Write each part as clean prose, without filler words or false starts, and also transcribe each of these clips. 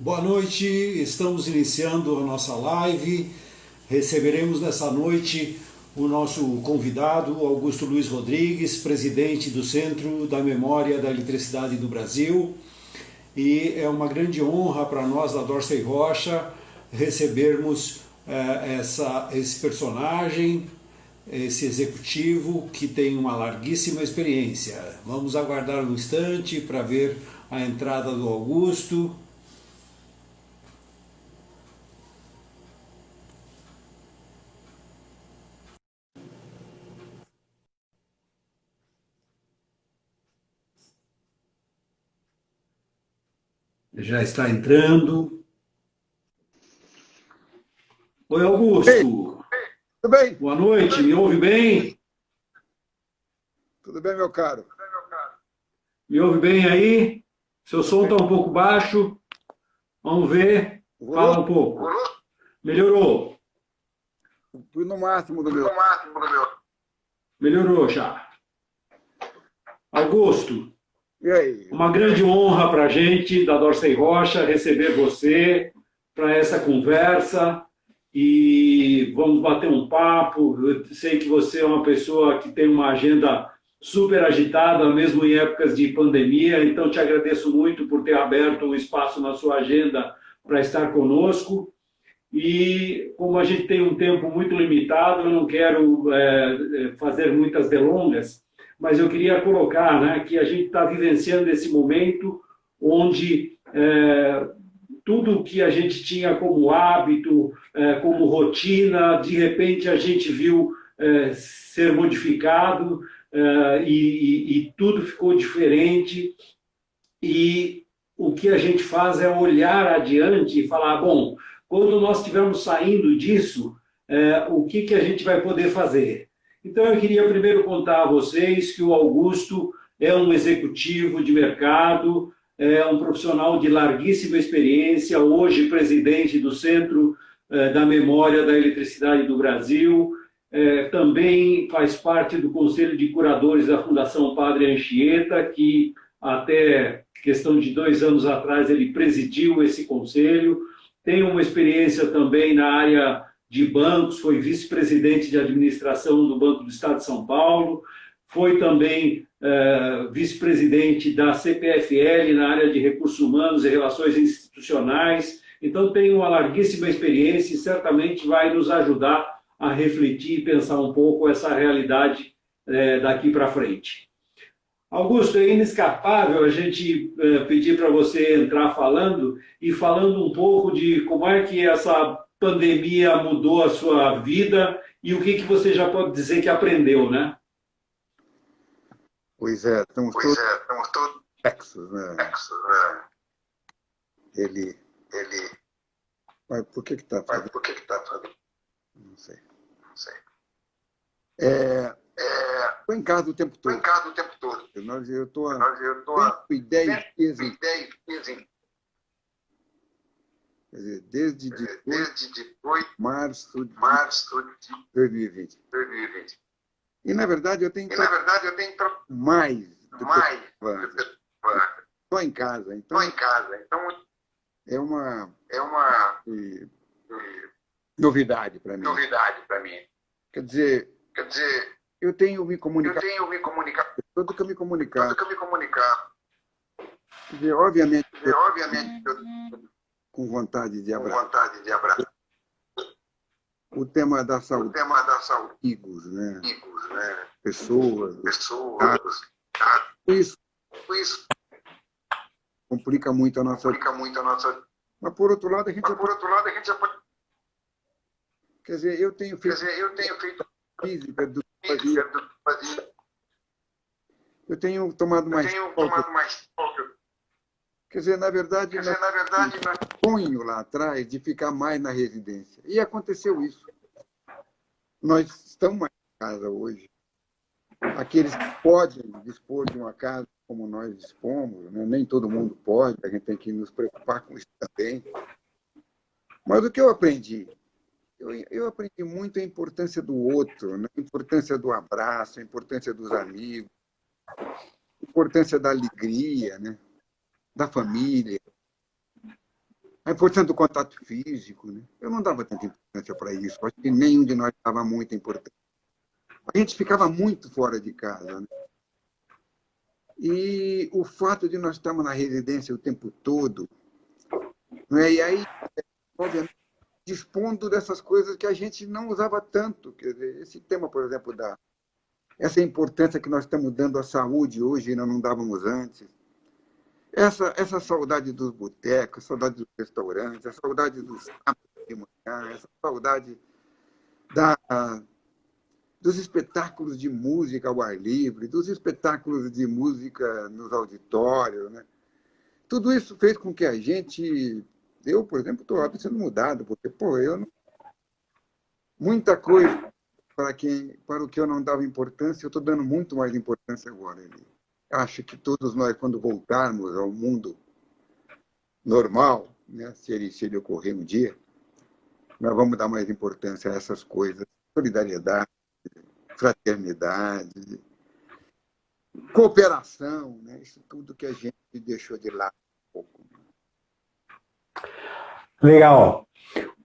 Boa noite, estamos iniciando a nossa live. Receberemos nessa noite o nosso convidado, Augusto Luiz Rodrigues, presidente do Centro da Memória da Eletricidade do Brasil. E é uma grande honra para nós da Dorsey Rocha recebermos esse personagem, esse executivo que tem uma larguíssima experiência. Vamos aguardar um instante para ver a entrada do Augusto. Já está entrando. Oi, Ei, Augusto. tudo bem? Boa noite. Me ouve bem? Tudo bem, meu caro? Me ouve bem aí? Seu som está um pouco baixo. Vamos ver. Rolou? Fala um pouco. Melhorou. Fui no máximo do meu. Melhorou já. Augusto, E aí? uma grande honra para a gente, da Dorsey Rocha, receber você para essa conversa e vamos bater um papo. Eu sei que você é uma pessoa que tem uma agenda super agitada, mesmo em épocas de pandemia, então te agradeço muito por ter aberto um espaço na sua agenda para estar conosco. E como a gente tem um tempo muito limitado, eu não quero fazer muitas delongas, mas eu queria colocar, né, que a gente está vivenciando esse momento onde tudo que a gente tinha como hábito, como rotina, de repente a gente viu ser modificado e tudo ficou diferente. E o que a gente faz é olhar adiante e falar, bom, quando nós estivermos saindo disso, o que, que a gente vai poder fazer? Então, eu queria primeiro contar a vocês que o Augusto é um executivo de mercado, é um profissional de larguíssima experiência, hoje presidente do Centro da Memória da Eletricidade do Brasil, também faz parte do Conselho de Curadores da Fundação Padre Anchieta, que até questão de 2 anos atrás ele presidiu esse conselho, tem uma experiência também na área de bancos, foi vice-presidente de administração do Banco do Estado de São Paulo, foi também vice-presidente da CPFL na área de recursos humanos e relações institucionais, então tem uma larguíssima experiência e certamente vai nos ajudar a refletir e pensar um pouco essa realidade daqui para frente. Augusto, é inescapável a gente pedir para você entrar falando e falando um pouco de como é que essa pandemia mudou a sua vida e o que, que você já pode dizer que aprendeu, né? Pois é, estamos todos complexos, né? Ele. Mas por que está fazendo? Não sei. Estou em casa o tempo todo. Eu estou há 110 dias em. Quer dizer, desde 18 de março de 2020. E, na verdade, eu tenho mais do que eu estava só em casa. Então, é uma novidade para mim. Quer dizer, eu tenho me comunicado, tudo que eu me comunicar. Quer dizer, obviamente, com vontade de abraçar. O tema da saúde, amigos, né? Pessoas, isso complica muito a nossa vida. Mas, por outro lado, a gente já pode. Quer dizer, eu tenho feito física do que fazia. Eu tenho tomado mais álcool. Quer dizer, na verdade, sonho lá atrás de ficar mais na residência. E aconteceu isso. Nós estamos mais em casa hoje. Aqueles que podem dispor de uma casa como nós dispomos, né? Nem todo mundo pode, a gente tem que nos preocupar com isso também. Mas o que eu aprendi? Eu aprendi muito a importância do outro, né? A importância do abraço, a importância dos amigos, a importância da alegria, né? Da família. A importância do contato físico, né? Eu não dava tanta importância para isso. Acho que nenhum de nós dava muita importância. A gente ficava muito fora de casa, né? E o fato de nós estarmos na residência o tempo todo, né? E aí, obviamente, dispondo dessas coisas que a gente não usava tanto. Quer dizer, esse tema, por exemplo, essa importância que nós estamos dando à saúde hoje e nós não dávamos antes. Essa saudade dos botecos, a saudade dos restaurantes, a saudade dos sábados de manhã, essa saudade da, dos espetáculos de música ao ar livre, dos espetáculos de música nos auditórios, né? Tudo isso fez com que a gente... Eu, por exemplo, estou sendo mudado, porque, pô, eu não, muita coisa para o que eu não dava importância, eu estou dando muito mais importância agora. Acho que todos nós, quando voltarmos ao mundo normal, né, se ele ocorrer um dia, nós vamos dar mais importância a essas coisas. Solidariedade, fraternidade, cooperação, né? Isso tudo que a gente deixou de lado um pouco. Legal,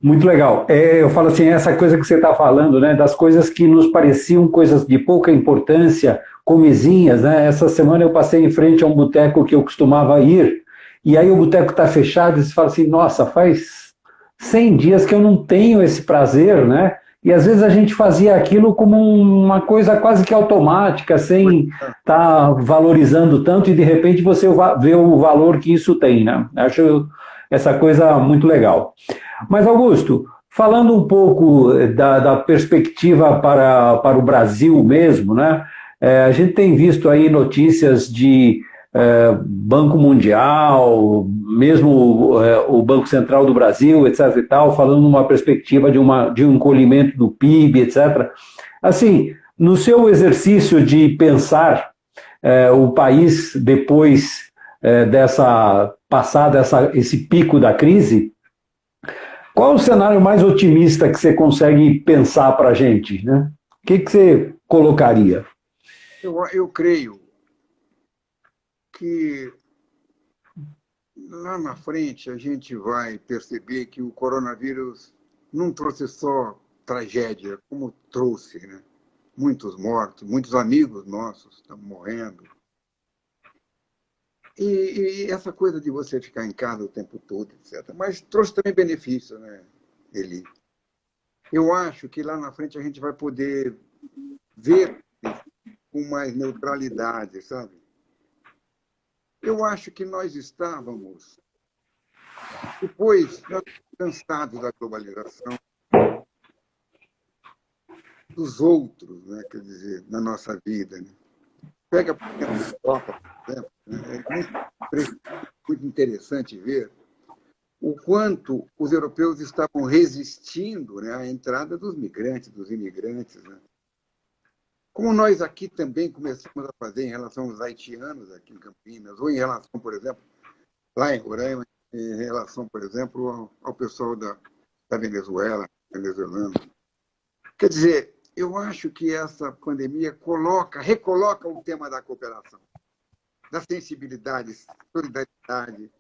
muito legal. Eu falo assim, essa coisa que você está falando, né, das coisas que nos pareciam coisas de pouca importância, comezinhas, né? Essa semana eu passei em frente a um boteco que eu costumava ir, e aí o boteco está fechado, e você fala assim, nossa, faz 100 dias que eu não tenho esse prazer, né? E às vezes a gente fazia aquilo como uma coisa quase que automática, sem estar valorizando tanto, e de repente você vê o valor que isso tem, né? Acho essa coisa muito legal. Mas, Augusto, falando um pouco da perspectiva para o Brasil mesmo, né? A gente tem visto aí notícias de Banco Mundial, mesmo o Banco Central do Brasil, etc. e tal, falando numa perspectiva de um encolhimento do PIB, etc. Assim, no seu exercício de pensar o país depois passar esse pico da crise, qual o cenário mais otimista que você consegue pensar para a gente, né? O que você colocaria? Eu creio que lá na frente a gente vai perceber que o coronavírus não trouxe só tragédia, como trouxe, né? Muitos mortos, muitos amigos nossos estão morrendo. E essa coisa de você ficar em casa o tempo todo, etc. Mas trouxe também benefício, né, Eli? Eu acho que lá na frente a gente vai poder ver com mais neutralidade, sabe? Eu acho que nós estávamos, depois, cansados da globalização, dos outros, né, quer dizer, na nossa vida, né? Pega, por exemplo, a Europa, por exemplo, né? É muito interessante ver o quanto os europeus estavam resistindo, né, à entrada dos migrantes, dos imigrantes, né? Como nós aqui também começamos a fazer em relação aos haitianos aqui em Campinas, ou em relação, por exemplo, lá em Roraima, em relação, por exemplo, ao pessoal da Venezuela, venezuelano. Quer dizer, eu acho que essa pandemia recoloca o tema da cooperação, da sensibilidade, solidariedade.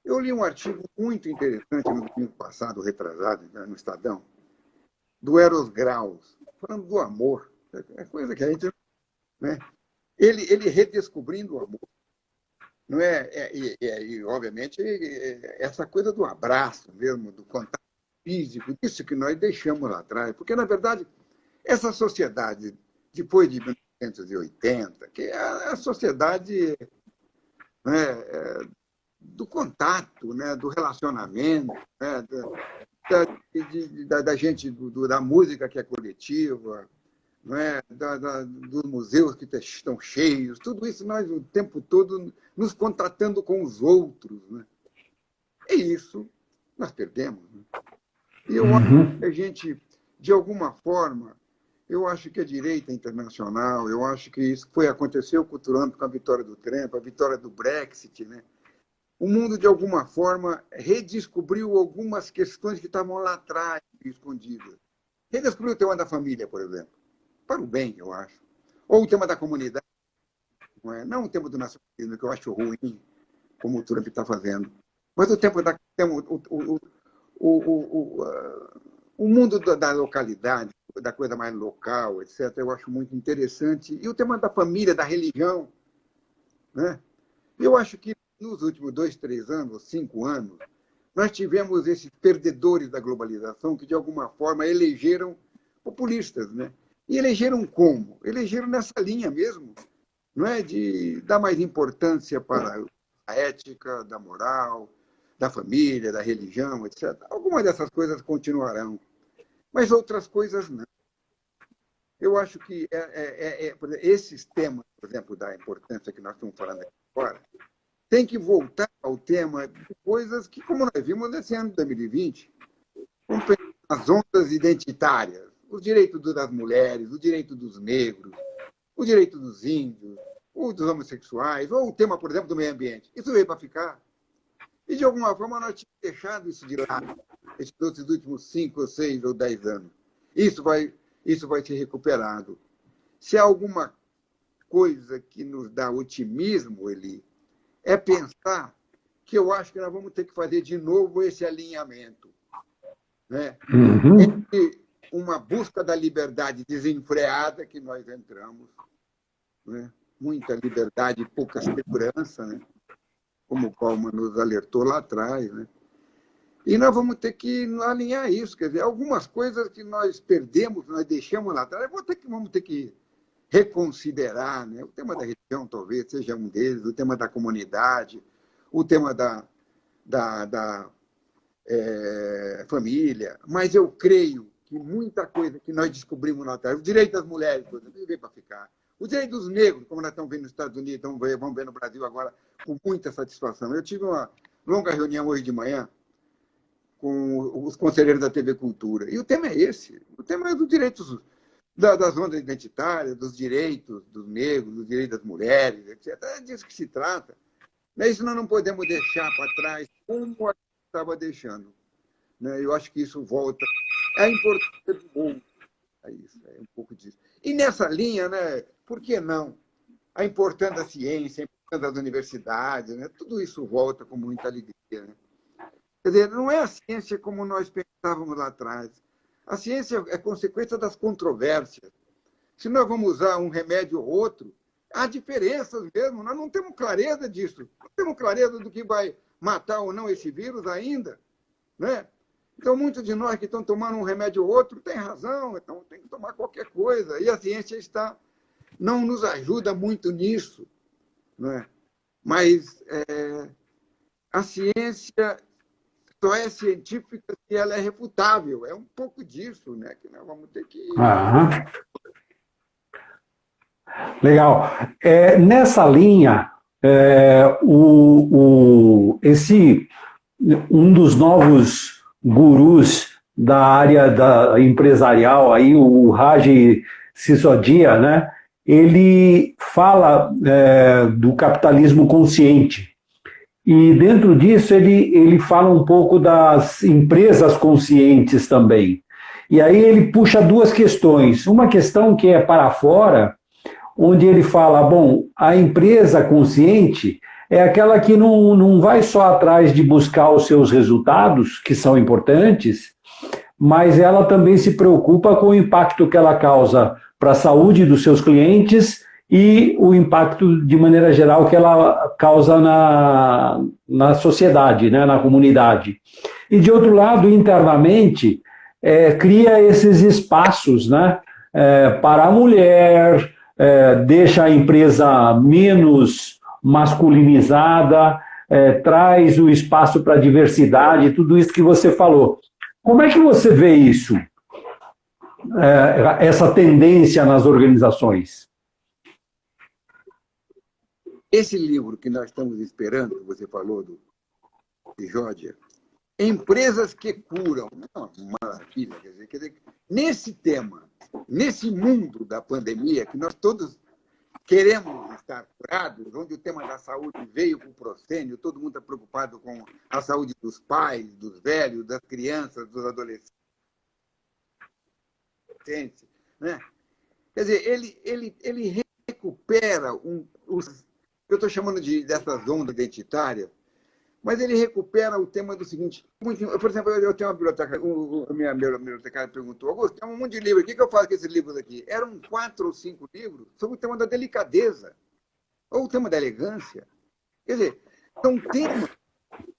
Eu li um artigo muito interessante no domingo passado, retrasado, no Estadão, do Eros Graus, falando do amor. É coisa que a gente... Né? Ele redescobrindo o amor. Não é? E, obviamente, essa coisa do abraço mesmo, do contato físico, isso que nós deixamos lá atrás. Porque, na verdade, essa sociedade, depois de 1980, que é a sociedade, né, do contato, né, do relacionamento, né, da gente, da música que é coletiva, não é? Dos museus que estão cheios, tudo isso nós o tempo todo nos contatando com os outros. Né? E isso nós perdemos. Né? E eu acho que a gente, de alguma forma, eu acho que a direita internacional, eu acho que isso aconteceu com o Trump, com a vitória do Trump, a vitória do Brexit, né? O mundo, de alguma forma, redescobriu algumas questões que estavam lá atrás, escondidas. Redescobriu o tema da família, por exemplo. Para o bem, eu acho. Ou o tema da comunidade. Não o tema do nacionalismo, que eu acho ruim, como o Trump está fazendo. Mas o mundo da localidade, da coisa mais local, etc., eu acho muito interessante. E o tema da família, da religião, né? Eu acho que nos últimos 2, 3 anos, 5 anos, nós tivemos esses perdedores da globalização que, de alguma forma, elegeram populistas. Né? E elegeram como? Elegeram nessa linha mesmo, não é? De dar mais importância para a ética, da moral, da família, da religião, etc. Algumas dessas coisas continuarão, mas outras coisas não. Eu acho que esses temas, por exemplo, da importância que nós estamos falando aqui agora, tem que voltar ao tema de coisas que, como nós vimos nesse ano de 2020, vamos pensar nas ondas identitárias, os direitos das mulheres, o direito dos negros, o direito dos índios, o dos homossexuais, ou o tema, por exemplo, do meio ambiente. Isso veio para ficar. E, de alguma forma, nós tínhamos deixado isso de lado esses últimos 5, 6 ou 10 anos. Isso vai ser recuperado. Se há alguma coisa que nos dá otimismo, Eli, é pensar que eu acho que nós vamos ter que fazer de novo esse alinhamento, né? Entre uma busca da liberdade desenfreada que nós entramos, né? Muita liberdade e pouca segurança, né? Como o Bauman nos alertou lá atrás, né? E nós vamos ter que alinhar isso, quer dizer, algumas coisas que nós perdemos, nós deixamos lá atrás, vamos ter que reconsiderar, né? O tema da religião talvez seja um deles, o tema da comunidade, o tema da família, mas eu creio que muita coisa que nós descobrimos lá atrás, o direito das mulheres, por exemplo, veio para ficar. O direito dos negros, como nós estamos vendo nos Estados Unidos, vamos ver no Brasil agora com muita satisfação. Eu tive uma longa reunião hoje de manhã com os conselheiros da TV Cultura, e o tema é esse, o tema é dos direitos das ondas identitárias, dos direitos dos negros, dos direitos das mulheres, etc. É disso que se trata. Isso nós não podemos deixar para trás como a gente estava deixando. Eu acho que isso volta. É a importância do mundo. É isso, é um pouco disso. E nessa linha, né, por que não? A importância da ciência, a importância das universidades, né, tudo isso volta com muita alegria. Né? Quer dizer, não é a ciência como nós pensávamos lá atrás. A ciência é consequência das controvérsias. Se nós vamos usar um remédio ou outro, há diferenças mesmo. Nós não temos clareza disso. Não temos clareza do que vai matar ou não esse vírus ainda. Né? Então, muitos de nós que estão tomando um remédio ou outro têm razão, então tem que tomar qualquer coisa. E a ciência não nos ajuda muito nisso. Né? Mas a ciência só é científica se ela é refutável. É um pouco disso, né, que nós vamos ter que... Legal. Nessa linha, um dos novos gurus da área empresarial, aí, o Raj Sisodia, né, ele fala do capitalismo consciente. E dentro disso ele fala um pouco das empresas conscientes também. E aí ele puxa duas questões. Uma questão que é para fora, onde ele fala, bom, a empresa consciente é aquela que não vai só atrás de buscar os seus resultados, que são importantes, mas ela também se preocupa com o impacto que ela causa para a saúde dos seus clientes e o impacto, de maneira geral, que ela causa na sociedade, né, na comunidade. E, de outro lado, internamente, cria esses espaços, né, para a mulher, deixa a empresa menos masculinizada, traz o espaço para a diversidade, tudo isso que você falou. Como é que você vê isso, essa tendência nas organizações? Esse livro que nós estamos esperando, que você falou, de Georgia, Empresas que Curam, uma maravilha, quer dizer, nesse tema, nesse mundo da pandemia, que nós todos queremos estar curados, onde o tema da saúde veio com o proscênio, todo mundo está preocupado com a saúde dos pais, dos velhos, das crianças, dos adolescentes, né? Quer dizer, ele recupera eu estou chamando dessas ondas identitárias, Mas ele recupera o tema do seguinte. Por exemplo, eu tenho uma biblioteca, meu bibliotecário perguntou, Augusto, tem um monte de livros, o que eu faço com esses livros aqui? Eram 4 ou 5 livros sobre o tema da delicadeza, ou o tema da elegância. Quer dizer, são temas,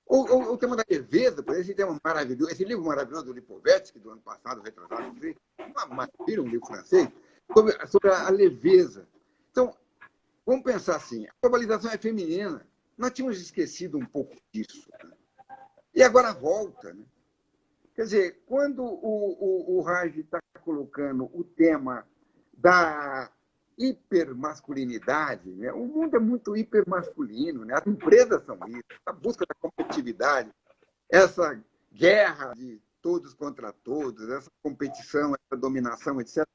ou o tema da leveza, por exemplo, esse tema maravilhoso, esse livro maravilhoso do Lipovetsky, do ano passado, retrasado, uma maravilha, um livro francês, sobre a leveza. Então, vamos pensar assim, a globalização é feminina. Nós tínhamos esquecido um pouco disso. Né? E agora volta. Né? Quer dizer, quando o Raj está colocando o tema da hipermasculinidade, né? O mundo é muito hipermasculino, né? As empresas são isso, a busca da competitividade, essa guerra de todos contra todos, essa competição, essa dominação, etc.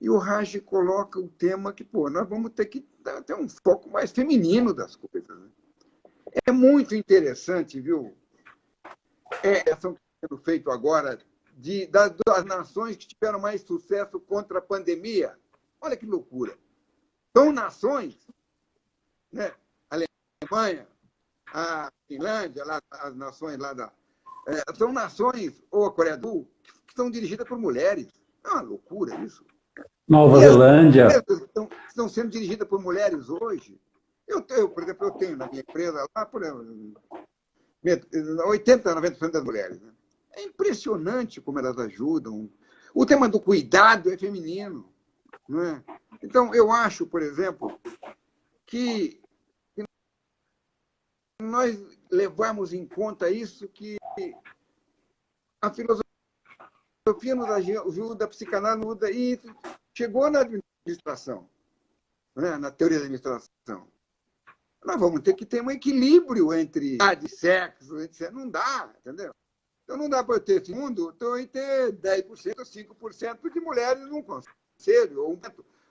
E o Raj coloca o tema que, nós vamos ter que ter um foco mais feminino das coisas. Né? É muito interessante, viu? A ação que está sendo feita agora das nações que tiveram mais sucesso contra a pandemia. Olha que loucura. São nações, né? A Alemanha, a Finlândia, as nações lá são nações, ou a Coreia do Sul, que são dirigidas por mulheres. É uma loucura isso. Nova Zelândia. Estão sendo dirigidas por mulheres hoje. Por exemplo, eu tenho na minha empresa lá, por exemplo, 80%, 90% das mulheres. Né? É impressionante como elas ajudam. O tema do cuidado é feminino. Não é? Então, eu acho, por exemplo, que nós levamos em conta isso, que a filosofia nos ajuda, a psicanálise nos ajuda, e chegou na administração, né? Na teoria da administração. Nós vamos ter que ter um equilíbrio entre idade, sexo, etc. Não dá, entendeu? Então não dá para eu ter esse mundo, então eu ter 10% ou 5% de mulheres num conselho,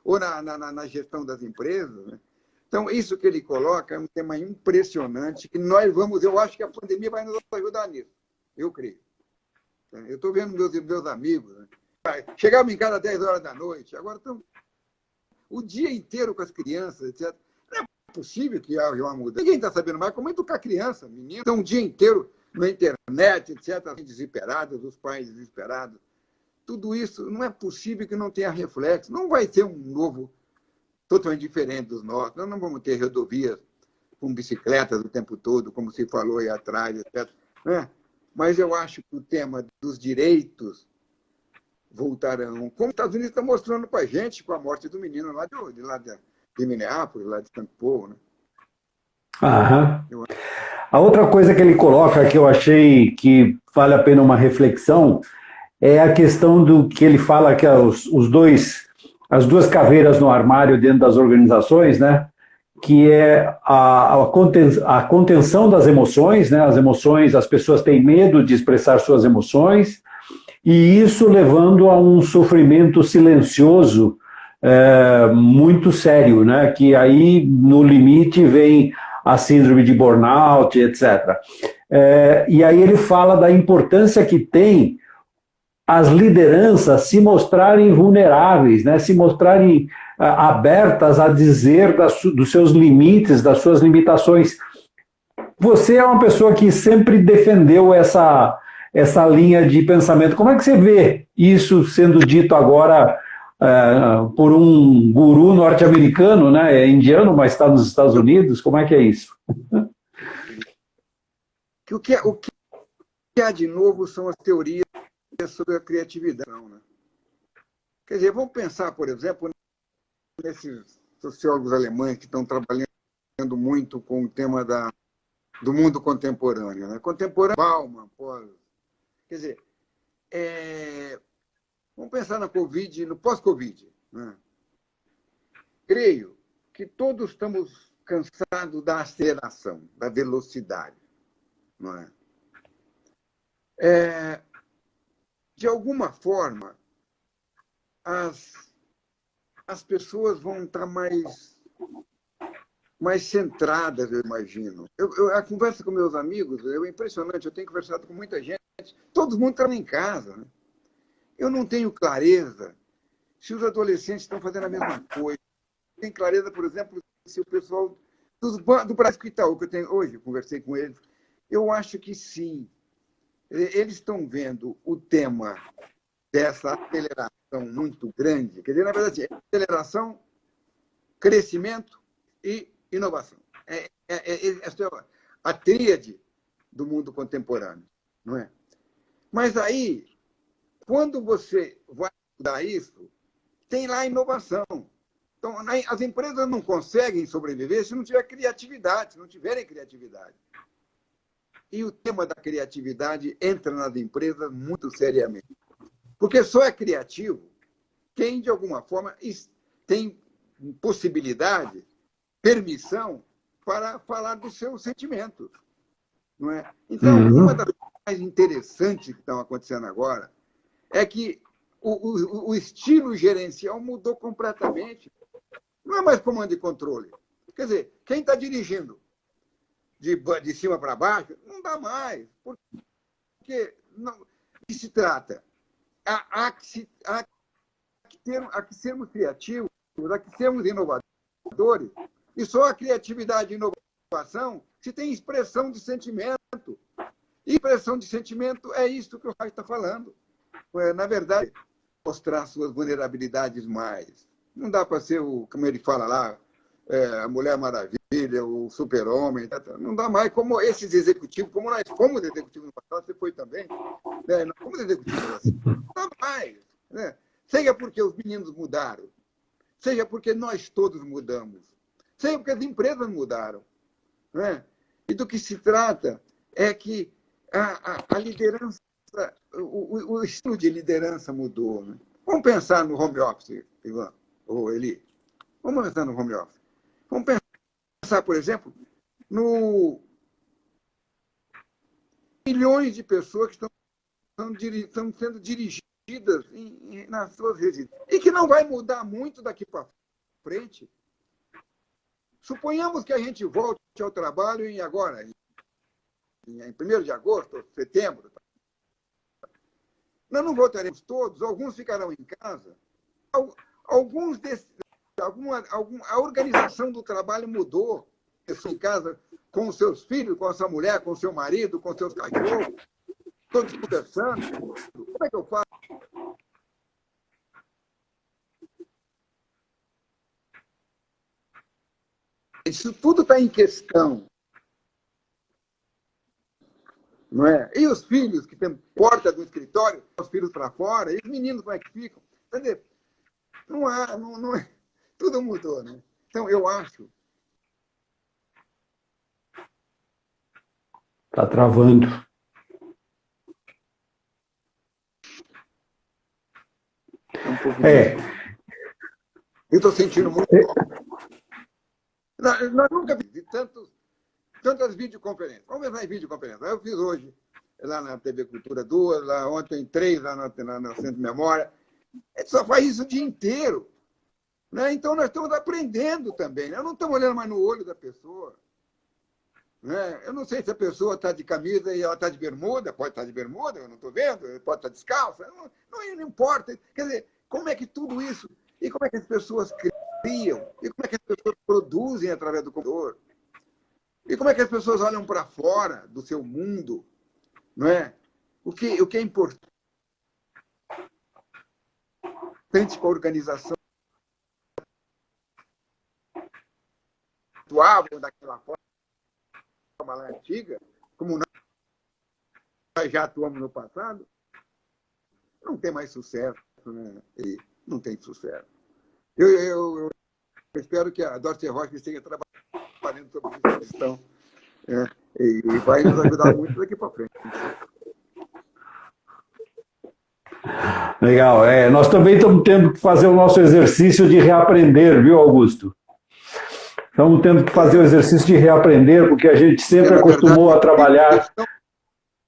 ou na gestão das empresas. Né? Então, isso que ele coloca é um tema impressionante, que eu acho que a pandemia vai nos ajudar nisso, eu creio. Eu estou vendo meus amigos, né? Chegavam em casa às 10 horas da noite, agora estão o dia inteiro com as crianças, etc. Não é possível que haja uma mudança. Ninguém está sabendo mais como educar criança, menino. Estão o dia inteiro na internet, etc., desesperados, os pais desesperados. Tudo isso não é possível que não tenha reflexo. Não vai ter um novo totalmente diferente dos nossos. Nós não vamos ter rodovias com bicicletas o tempo todo, como se falou aí atrás, etc. Né? Mas eu acho que o tema dos direitos voltarão, como os Estados Unidos está mostrando para a gente com a morte do menino lá de Minneapolis, lá de São Paulo. Né? Aham. A outra coisa que ele coloca, que eu achei que vale a pena uma reflexão, é a questão do que ele fala que as duas caveiras no armário dentro das organizações, né? Que é a contenção das emoções, né? As emoções, as pessoas têm medo de expressar suas emoções, e isso levando a um sofrimento silencioso muito sério, né? Que aí, no limite, vem a síndrome de burnout, etc. E aí ele fala da importância que tem as lideranças se mostrarem vulneráveis, né? Se mostrarem abertas a dizer dos seus limites, das suas limitações. Você é uma pessoa que sempre defendeu essa linha de pensamento. Como é que você vê isso sendo dito agora por um guru norte-americano, né? É indiano, mas está nos Estados Unidos? Como é que é isso? O que há de novo são as teorias sobre a criatividade. Né? Quer dizer, vamos pensar, por exemplo, nesses sociólogos alemães que estão trabalhando muito com o tema do mundo contemporâneo. Né? Contemporâneo, Bauman, quer dizer, vamos pensar na Covid, no pós-Covid. Né? Creio que todos estamos cansados da aceleração, da velocidade. Não é? De alguma forma, as pessoas vão estar mais centradas, eu imagino. A conversa com meus amigos é impressionante, eu tenho conversado com muita gente, todo mundo está em casa. Né? Eu não tenho clareza se os adolescentes estão fazendo a mesma coisa. Não tenho clareza, por exemplo, se o pessoal do Bradesco Itaú, que eu tenho hoje, eu conversei com eles, eu acho que sim. Eles estão vendo o tema dessa aceleração muito grande, quer dizer, na verdade, é aceleração, crescimento e inovação. Essa é a tríade do mundo contemporâneo, não é? Mas aí, quando você vai estudar isso, tem lá a inovação. Então, as empresas não conseguem sobreviver se não tiver criatividade, se não tiverem criatividade. E o tema da criatividade entra nas empresas muito seriamente. Porque só é criativo quem, de alguma forma, tem possibilidade, permissão para falar dos seus sentimentos. Não é? Então, uma das coisas mais interessantes que estão acontecendo agora é que o estilo gerencial mudou completamente. Não é mais comando e controle. Quer dizer, quem está dirigindo de cima para baixo, não dá mais. Porque não, que se trata? Há que sermos criativos, há que sermos inovadores, e só a criatividade e inovação se tem expressão de sentimento. E expressão de sentimento é isso que o Reich está falando. Na verdade, mostrar suas vulnerabilidades mais. Não dá para ser, como ele fala lá, a Mulher Maravilha, o Super-Homem. Não dá mais como esses executivos, como nós fomos executivos no passado, você foi também. Nós fomos executivos assim. Não dá mais. Né? Seja porque os meninos mudaram, seja porque nós todos mudamos, seja porque as empresas mudaram. Né? E do que se trata é que a liderança, o estilo de liderança mudou. Né? Vamos pensar no home office, Ivan, ou Eli. Vamos pensar no home office. Vamos pensar, por exemplo, no milhões de pessoas que estão sendo dirigidas nas suas residências. E que não vai mudar muito daqui para frente. Suponhamos que a gente volte ao trabalho em 1º de agosto, setembro. Nós não voltaremos todos, alguns ficarão em casa. Alguns desses, a organização do trabalho mudou. Pessoa em casa com os seus filhos, com a sua mulher, com o seu marido, com os seus cachorros, todos conversando. Como é que eu faço? Isso tudo está em questão. Não é? E os filhos que têm porta do escritório, os filhos para fora, e os meninos como é que ficam? Entendeu? Não é. Tudo mudou, né? Então, eu acho. Está travando. Eu estou sentindo muito. Nós nunca vimos tantas videoconferências. Vamos pensar em videoconferência. Eu fiz hoje, lá na TV Cultura 2, lá ontem 3, lá no Centro de Memória. A gente só faz isso o dia inteiro. Né? Então, nós estamos aprendendo também. Né? Não estamos olhando mais no olho da pessoa. Né? Eu não sei se a pessoa está de camisa e ela está de bermuda. Pode estar de bermuda, eu não estou vendo. Pode estar descalça. Não importa. Quer dizer, como é que tudo isso... E como é que as pessoas criam? E como é que as pessoas produzem através do computador? E como é que as pessoas olham para fora do seu mundo? Não é? O que é importante para a organização atuavam daquela forma lá antiga, como nós já atuamos no passado, não tem mais sucesso, né? E não tem sucesso. Eu espero que a Dorothy Rocha esteja trabalhando sobre essa questão, né? E vai nos ajudar muito daqui para frente. Legal. Nós também estamos tendo que fazer o nosso exercício de reaprender, viu, Augusto? Estamos tendo que fazer o exercício de reaprender, porque a gente sempre acostumou a trabalhar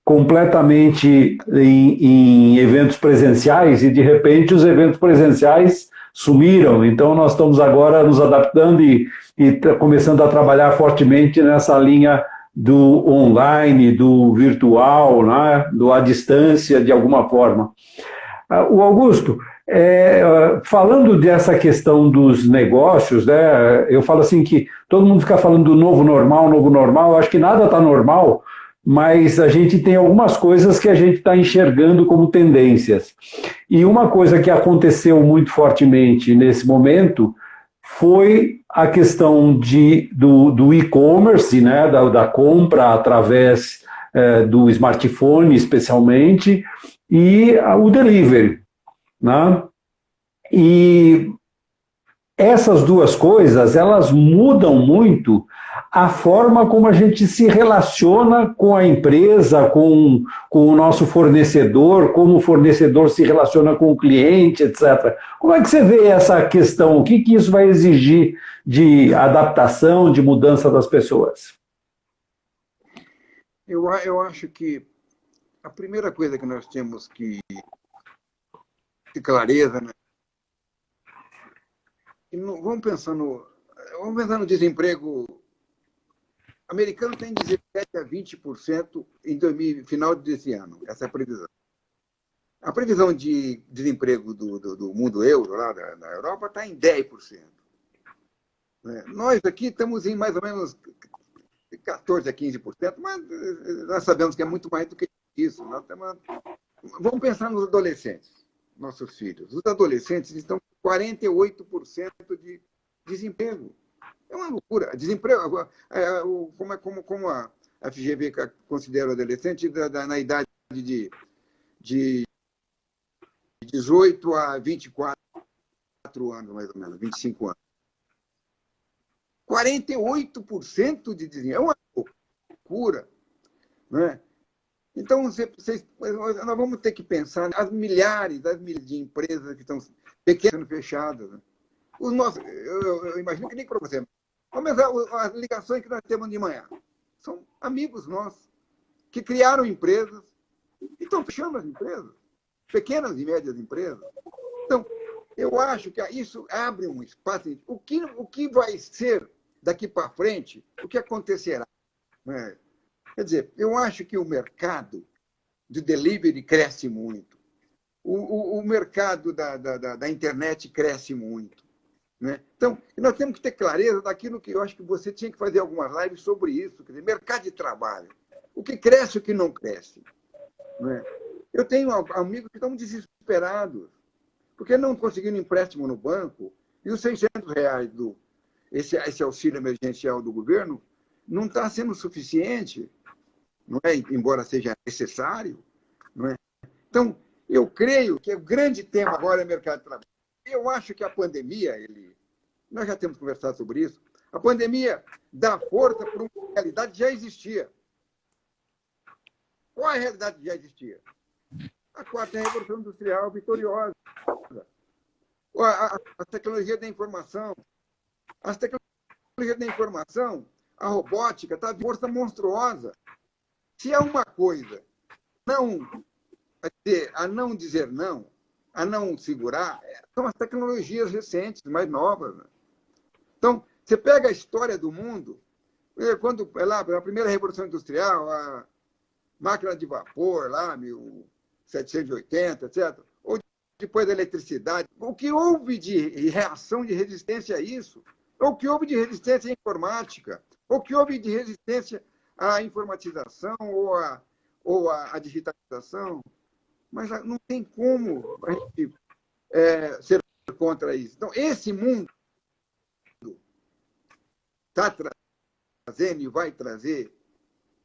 completamente em eventos presenciais e, de repente, os eventos presenciais sumiram. Então, nós estamos agora nos adaptando e começando a trabalhar fortemente nessa linha do online, do virtual, né? Do à distância, de alguma forma. O Augusto, falando dessa questão dos negócios, né, eu falo assim que todo mundo fica falando do novo normal, eu acho que nada está normal, mas a gente tem algumas coisas que a gente está enxergando como tendências. E uma coisa que aconteceu muito fortemente nesse momento foi a questão do e-commerce, né, da compra através do smartphone, especialmente, e o delivery, né? E essas duas coisas, elas mudam muito a forma como a gente se relaciona com a empresa, com o nosso fornecedor, como o fornecedor se relaciona com o cliente, etc. Como é que você vê essa questão? O que isso vai exigir de adaptação, de mudança das pessoas? Eu acho que a primeira coisa que nós temos que ter clareza, né? Vamos pensar no desemprego. O americano tem 17% a 20% em final desse ano, essa é a previsão. A previsão de desemprego do mundo euro, lá da Europa, está em 10%. Nós aqui estamos em mais ou menos 14% a 15%, mas nós sabemos que é muito mais do que isso. Vamos pensar nos adolescentes, nossos filhos. Os adolescentes estão com 48% de desemprego. É uma loucura. Desemprego, como a FGV considera o adolescente na idade de 18 a 24 anos, mais ou menos, 25 anos. 48% de desemprego. É uma loucura. Né? Então, nós vamos ter que pensar as milhares de empresas que estão pequenas fechadas. Né? Eu imagino que nem para você. Vamos pensar as ligações que nós temos de manhã. São amigos nossos que criaram empresas e estão fechando as empresas, pequenas e médias empresas. Então, eu acho que isso abre um espaço. O que vai ser daqui para frente? O que acontecerá? Né? Quer dizer, eu acho que o mercado de delivery cresce muito. O mercado da internet cresce muito. Né? Então, nós temos que ter clareza daquilo que eu acho que você tinha que fazer algumas lives sobre isso. Quer dizer, mercado de trabalho. O que cresce e o que não cresce. Né? Eu tenho amigos que estão desesperados, porque não conseguiram empréstimo no banco e os R$ 600 esse auxílio emergencial do governo não está sendo suficiente, não é? Embora seja necessário. Não é? Então, eu creio que o grande tema agora é o mercado de trabalho. Eu acho que a pandemia, nós já temos conversado sobre isso, a pandemia dá força para uma realidade que já existia. Qual é a realidade que já existia? A quarta revolução industrial vitoriosa. A tecnologia da informação. As tecnologias da informação, a robótica, está de força monstruosa. Se é uma coisa a não dizer não, a não segurar, são as tecnologias recentes, mais novas. Né? Então, você pega a história do mundo, quando lá, a primeira revolução industrial, a máquina de vapor, lá, 1780, etc., ou depois da eletricidade, o que houve de reação, de resistência a isso, o que houve de resistência à informática, o que houve de resistência à informatização ou à digitalização, mas não tem como a gente ser contra isso. Então, esse mundo está trazendo e vai trazer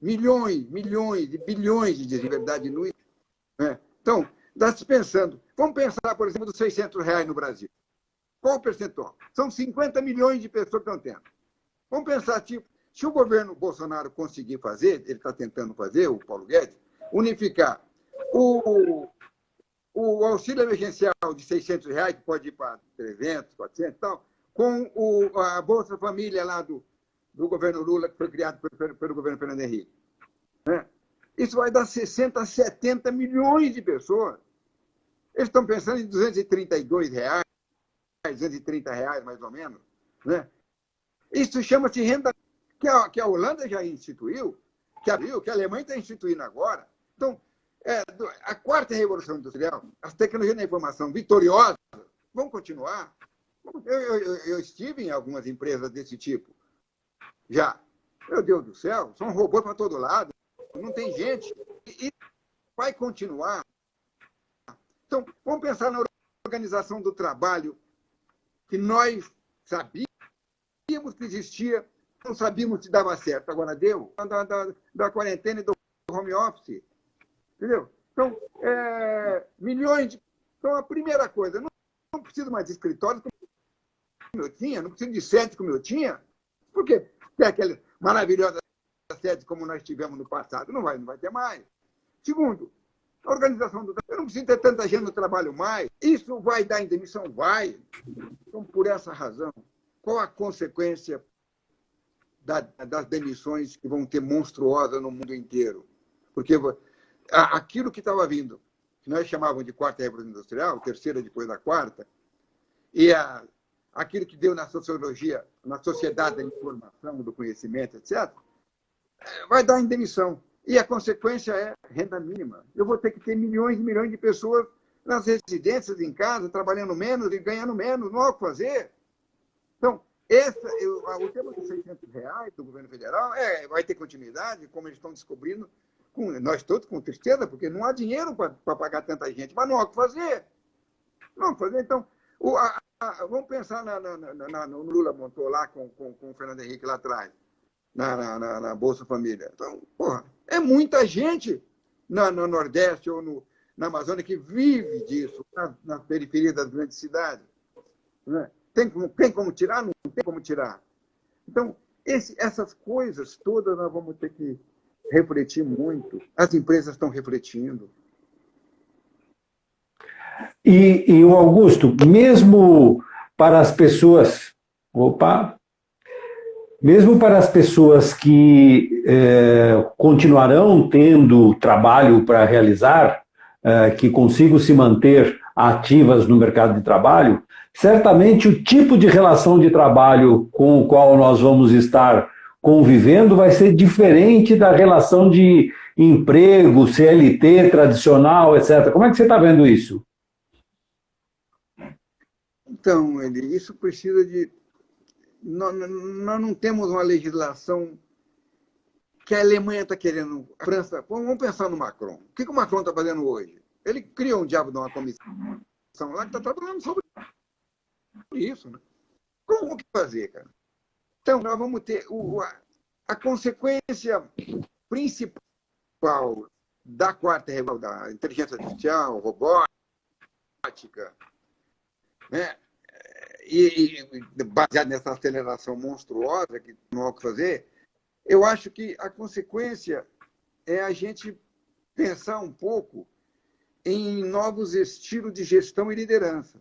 milhões e bilhões de desigualdade no né? Então, está-se pensando. Vamos pensar, por exemplo, dos R$ 600 no Brasil. Qual o percentual? São 50 milhões de pessoas que estão tendo. Vamos pensar, tipo, se o governo Bolsonaro conseguir fazer, ele está tentando fazer, o Paulo Guedes, unificar o auxílio emergencial de R$ 600, que pode ir para 300, 400 e tal, com a Bolsa Família lá do governo Lula, que foi criado pelo governo Fernando Henrique. Né? Isso vai dar 60 a 70 milhões de pessoas. Eles estão pensando em R$ 230 mais ou menos. Né? Isso chama-se renda que a Holanda já instituiu, que a Alemanha está instituindo agora. Então, A quarta revolução industrial, as tecnologias da informação vitoriosas vão continuar. Eu estive em algumas empresas desse tipo. Já. Meu Deus do céu, são robôs para todo lado, não tem gente. E vai continuar. Então, vamos pensar na organização do trabalho que nós sabíamos que existia, não sabíamos se dava certo. Agora deu. Da quarentena e do home office. Entendeu? Então, milhões de... Então, a primeira coisa, não preciso mais de escritórios como eu tinha, não preciso de sedes como eu tinha. Por quê? Tem aquela maravilhosa sede como nós tivemos no passado. Não vai ter mais. Segundo, a organização do trabalho. Eu não preciso ter tanta gente no trabalho mais. Isso vai dar em demissão? Vai. Então, por essa razão, qual a consequência das demissões que vão ter monstruosa no mundo inteiro? Porque aquilo que estava vindo, que nós chamávamos de quarta revolução industrial, terceira depois da quarta, e aquilo que deu na sociologia, na sociedade da informação, do conhecimento, etc., vai dar em demissão. E a consequência é renda mínima. Eu vou ter que ter milhões e milhões de pessoas nas residências, em casa, trabalhando menos e ganhando menos, não há o que fazer. Então, o tema dos R$600 do governo federal vai ter continuidade, como eles estão descobrindo, nós todos com tristeza, porque não há dinheiro para pagar tanta gente, mas não há o que fazer. Não há o que fazer. Então, vamos pensar no Lula montou lá com o Fernando Henrique lá atrás, na Bolsa Família. Então, porra, é muita gente no Nordeste ou na Amazônia que vive disso, na periferia das grandes cidades. Né? Tem como tirar? Não tem como tirar. Então, essas coisas todas nós vamos ter que refletir muito. As empresas estão refletindo. E o Augusto, mesmo para as pessoas... Mesmo para as pessoas que continuarão tendo trabalho para realizar, que consigam se manter ativas no mercado de trabalho, certamente o tipo de relação de trabalho com o qual nós vamos estar convivendo vai ser diferente da relação de emprego, CLT, tradicional, etc. Como é que você está vendo isso? Então, isso precisa de... Nós não temos uma legislação que a Alemanha está querendo. A França, vamos pensar no Macron. O que o Macron está fazendo hoje? Ele criou um diabo de uma comissão lá que está trabalhando sobre isso. Né? Como que fazer, cara? Então, nós vamos ter a consequência principal da quarta revolução, da inteligência artificial, robótica, né? E baseado nessa aceleração monstruosa que não há o que fazer, eu acho que a consequência é a gente pensar um pouco em novos estilos de gestão e liderança.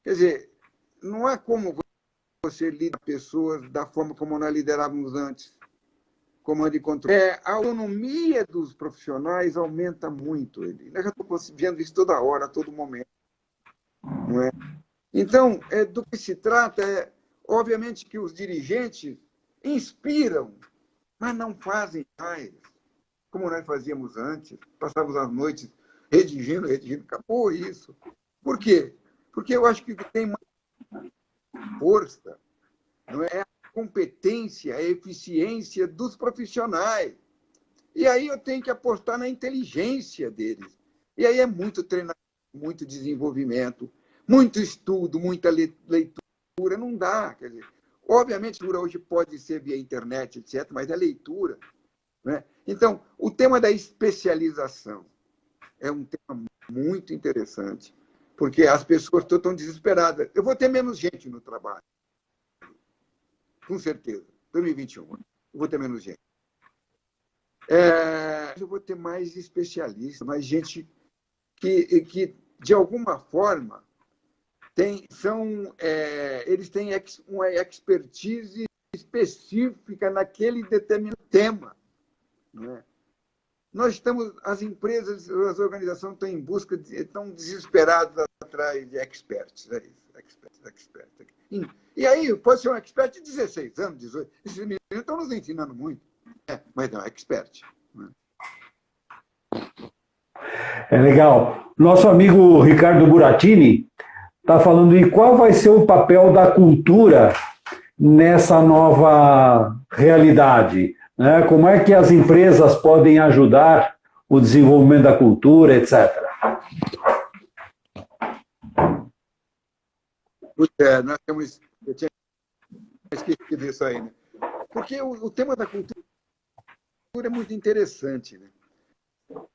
Quer dizer, não há como você lidar com pessoas da forma como nós liderávamos antes. Comando e controle. A autonomia dos profissionais aumenta muito. Nós já estamos vendo isso toda hora, a todo momento. Não é? Então, do que se trata obviamente, que os dirigentes inspiram, mas não fazem mais, como nós fazíamos antes. Passávamos as noites redigindo, acabou isso. Por quê? Porque eu acho que tem mais força, não é? A competência, a eficiência dos profissionais. E aí eu tenho que apostar na inteligência deles. E aí é muito treinamento, muito desenvolvimento, muito estudo, muita leitura. Não dá. Quer dizer, obviamente, a leitura hoje pode ser via internet, etc., mas é leitura. Né? Então, o tema da especialização é um tema muito interessante, porque as pessoas estão desesperadas. Eu vou ter menos gente no trabalho, com certeza. 2021, eu vou ter menos gente. Eu vou ter mais especialistas, mais gente que de alguma forma, eles têm uma expertise específica naquele determinado tema. Não é? As empresas, as organizações estão em busca, estão desesperadas atrás de experts. É isso, experts. E aí, pode ser um expert de 16 anos, 18. Esses meninos estão nos ensinando muito. Mas não, expert. É legal. Nosso amigo Ricardo Buratini está falando em qual vai ser o papel da cultura nessa nova realidade, né? Como é que as empresas podem ajudar o desenvolvimento da cultura, etc. Nós temos, eu tinha esquecido isso aí, né? Porque o tema da cultura é muito interessante, né?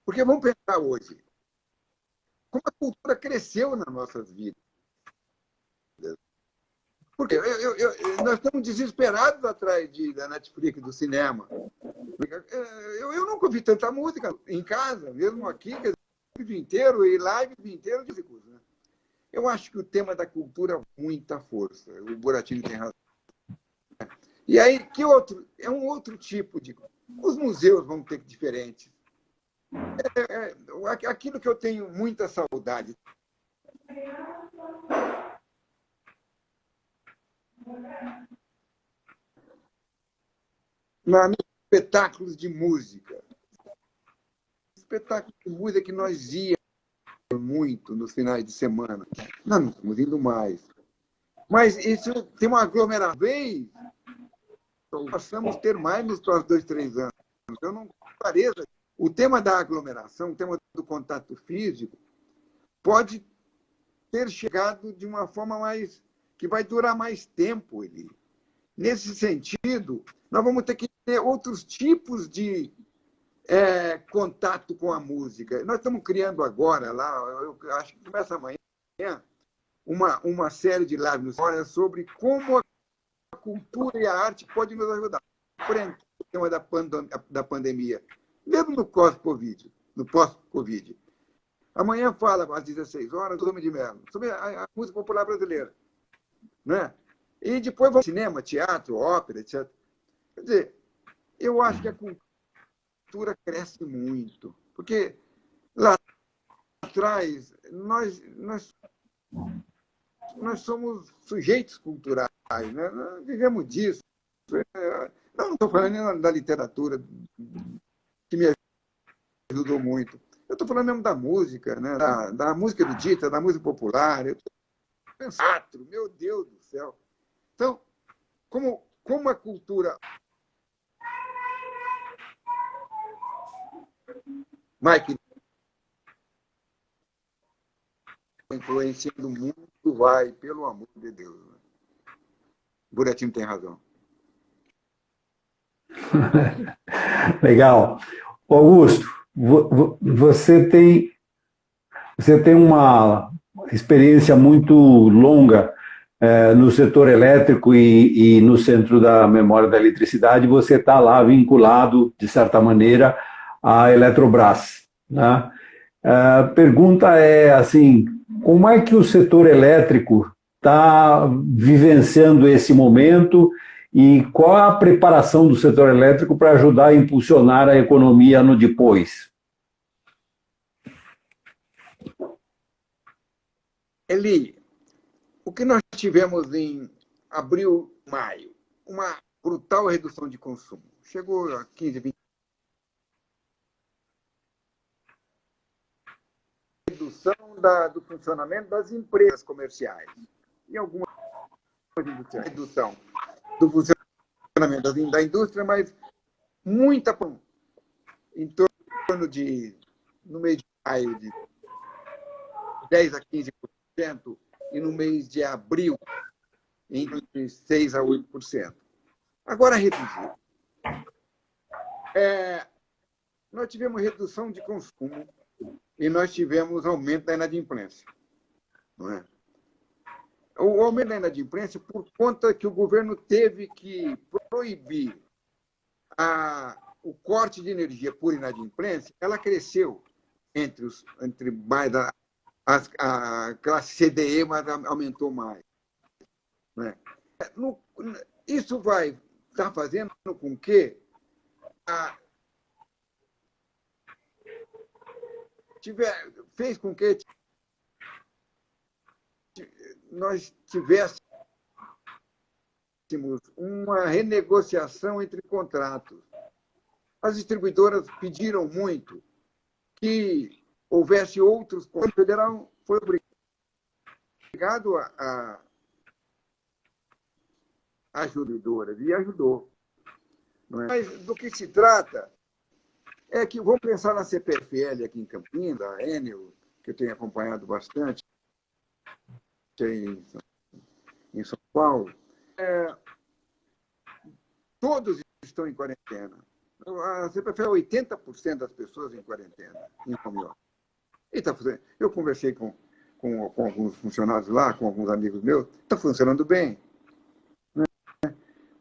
Porque vamos pensar hoje, como a cultura cresceu nas nossas vidas. Porque nós estamos desesperados atrás da Netflix, do cinema. Eu nunca ouvi tanta música em casa, mesmo aqui, o dia inteiro, e live o dia inteiro de músicos, né? Eu acho que o tema da cultura é muita força. O Buratino tem razão. E aí, que outro? É um outro tipo de. Os museus vão ter que diferentes. Aquilo que eu tenho muita saudade. Espetáculos de música. Espetáculos de música que nós íamos muito nos finais de semana. Não estamos indo mais. Mas isso tem uma aglomeração. Passamos a ter mais nos próximos 2, 3 anos. Eu não pareça. O tema da aglomeração, o tema do contato físico, pode ter chegado de uma forma mais que vai durar mais tempo. Nesse sentido, nós vamos ter que ter outros tipos de contato com a música. Nós estamos criando agora, lá, eu acho que começa amanhã, uma série de lives sobre como a cultura e a arte podem nos ajudar a enfrentar o tema da pandemia, mesmo no pós-Covid. No pós-Covid. Amanhã fala, às 16 horas, do Dome de Melo, sobre a música popular brasileira. Né? E depois vamos ao cinema, teatro, ópera, etc. Quer dizer, eu acho que a cultura cresce muito, porque lá atrás nós somos sujeitos culturais, né? Nós vivemos disso. Não estou falando nem da literatura, que me ajudou muito. Eu estou falando mesmo da música, né? da música erudita, da música popular. Eu estou pensando, meu Deus do céu. Então, como a cultura... Mike, influenciando muito, vai, pelo amor de Deus. Buratino tem razão. Legal. Augusto, você tem uma experiência muito longa no setor elétrico e no Centro da Memória da Eletricidade. Você está lá vinculado, de certa maneira, à Eletrobras, né? A pergunta é assim, como é que o setor elétrico está vivenciando esse momento e qual a preparação do setor elétrico para ajudar a impulsionar a economia no depois? Eli, o que nós tivemos em abril, maio? Uma brutal redução de consumo. Chegou a 15, 20%. Redução do funcionamento das empresas comerciais. E algumas redução do funcionamento da indústria, mas muita, em torno de, no mês de maio, de 10% a 15%, e no mês de abril, entre 6% a 8%. Agora, reduziu. Nós tivemos redução de consumo e nós tivemos aumento da inadimplência. Não é? O aumento da inadimplência por conta que o governo teve que proibir o corte de energia por inadimplência. Ela cresceu entre mais a classe CDE, mas aumentou mais. Né? Isso vai estar fazendo com que fez com que nós tivéssemos uma renegociação entre contratos. As distribuidoras pediram muito que houvesse outros. O governo federal foi obrigado a ajudadoras e ajudou. Não é? Mas do que se trata é que, vamos pensar na CPFL aqui em Campinas, a Enel, que eu tenho acompanhado bastante em São Paulo, todos estão em quarentena. A CPFL, 80% das pessoas em quarentena, em home office. E tá fazendo. Eu conversei com alguns funcionários lá, com alguns amigos meus, está funcionando bem. Né?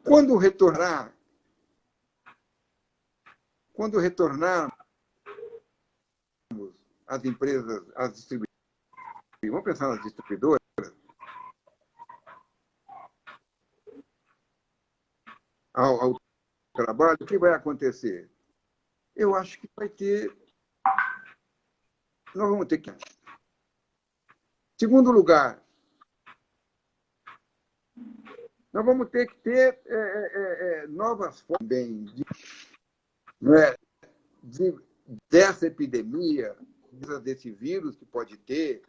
Quando retornarmos as empresas, as distribuidoras, vamos pensar nas distribuidoras, ao trabalho, o que vai acontecer? Eu acho que vai ter. Nós vamos ter que. Segundo lugar, nós vamos ter que ter novas formas também dessa epidemia, desse vírus que pode ter,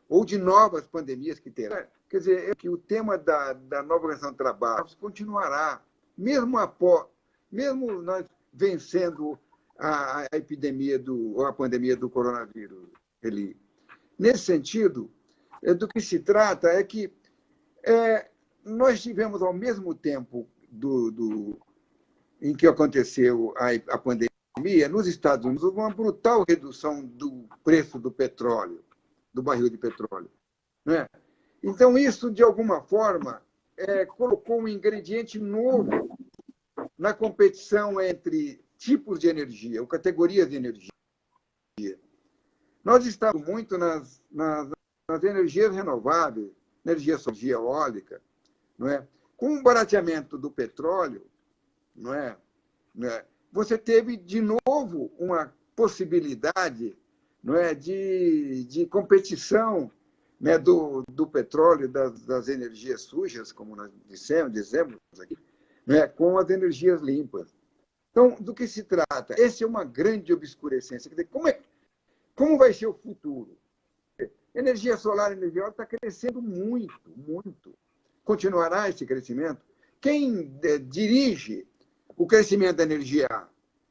ou de novas pandemias que terá. Quer dizer, que o tema da nova organização do trabalho continuará, mesmo nós vencendo a epidemia ou a pandemia do coronavírus. Nesse sentido, do que se trata é que nós tivemos, ao mesmo tempo em que aconteceu a pandemia, nos Estados Unidos, houve uma brutal redução do preço do petróleo, do barril de petróleo. Né? Então, isso, de alguma forma, colocou um ingrediente novo na competição entre tipos de energia, ou categorias de energia. Nós estamos muito nas energias renováveis, energia eólica, não é? Com o barateamento do petróleo, não é? Você teve, de novo, uma possibilidade, não é? de competição, né? do petróleo, das energias sujas, como nós dizemos aqui, né? Com as energias limpas. Então, do que se trata? Essa é uma grande obscurecência. Quer dizer, como vai ser o futuro? Energia solar e energia eólica está crescendo muito, muito. Continuará esse crescimento? Quem dirige o crescimento da energia,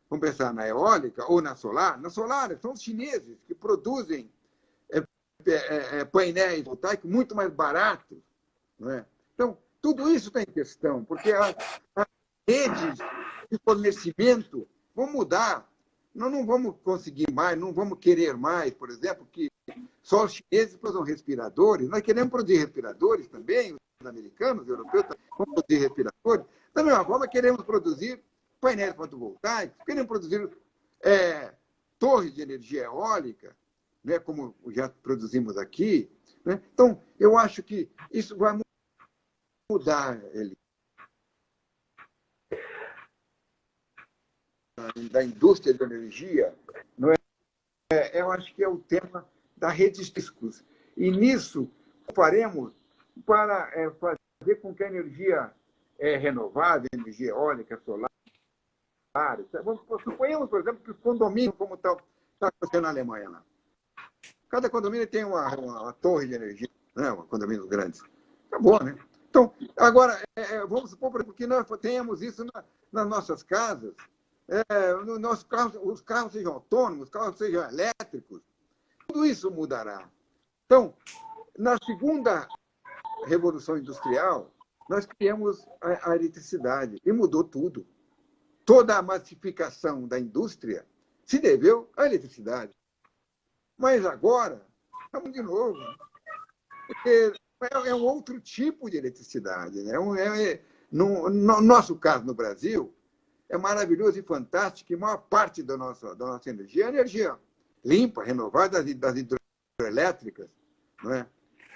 vamos pensar na eólica ou na solar? Na solar, são os chineses que produzem painéis fotovoltaicos muito mais baratos. Não é? Então, tudo isso está em questão, porque as redes de fornecimento vão mudar. Nós não vamos conseguir mais, não vamos querer mais, por exemplo, que só os chineses produzam respiradores. Nós queremos produzir respiradores também, os americanos, os europeus vão produzir respiradores. Da mesma forma, queremos produzir painéis fotovoltaicos, queremos produzir torres de energia eólica, né, como já produzimos aqui. Né? Então, eu acho que isso vai mudar, da indústria de energia, não é? Eu acho que é o tema da rede de riscos. E nisso faremos para fazer com que a energia renovável, energia eólica, solar, suponhamos, por exemplo, que os condomínios, como está acontecendo na Alemanha lá. Cada condomínio tem uma torre de energia, né? Condomínios grandes. Acabou, né? Então, agora, vamos supor, por exemplo, que nós tenhamos isso nas nossas casas, no nosso carro, os carros sejam autônomos, os carros sejam elétricos, tudo isso mudará. Então, na segunda revolução industrial, nós criamos a eletricidade e mudou tudo. Toda a massificação da indústria se deveu à eletricidade. Mas agora, estamos de novo, porque é um outro tipo de eletricidade. Né? No nosso caso, no Brasil, é maravilhoso e fantástico que a maior parte da nossa energia é energia limpa, renovada das hidroelétricas. Não é?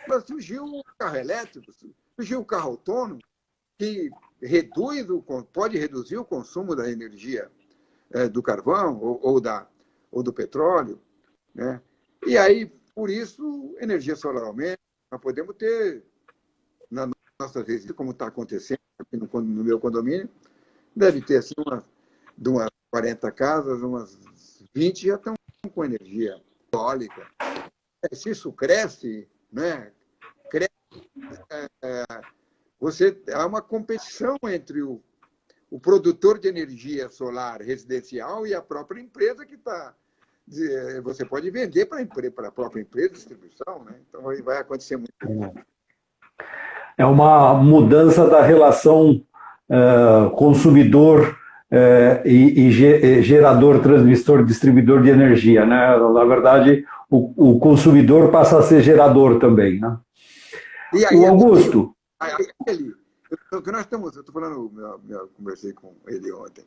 Mas surgiu o carro elétrico, surgiu o carro autônomo, que pode reduzir o consumo da energia do carvão ou do petróleo. Né? E aí, por isso, energia solar aumenta. Nós podemos ter, nas nossas residências, como está acontecendo aqui no meu condomínio, deve ter assim, 40 casas, umas 20 já estão com energia eólica. Se isso cresce, né? Cresce, há uma competição entre o produtor de energia solar residencial e a própria empresa que está. Você pode vender para a própria empresa de distribuição, né? Então vai acontecer muito. É uma mudança da relação consumidor e gerador, transmissor, distribuidor de energia, né? Na verdade, o consumidor passa a ser gerador também, né? E aí, o Augusto. O que nós estamos, eu estou falando, eu conversei com ele ontem.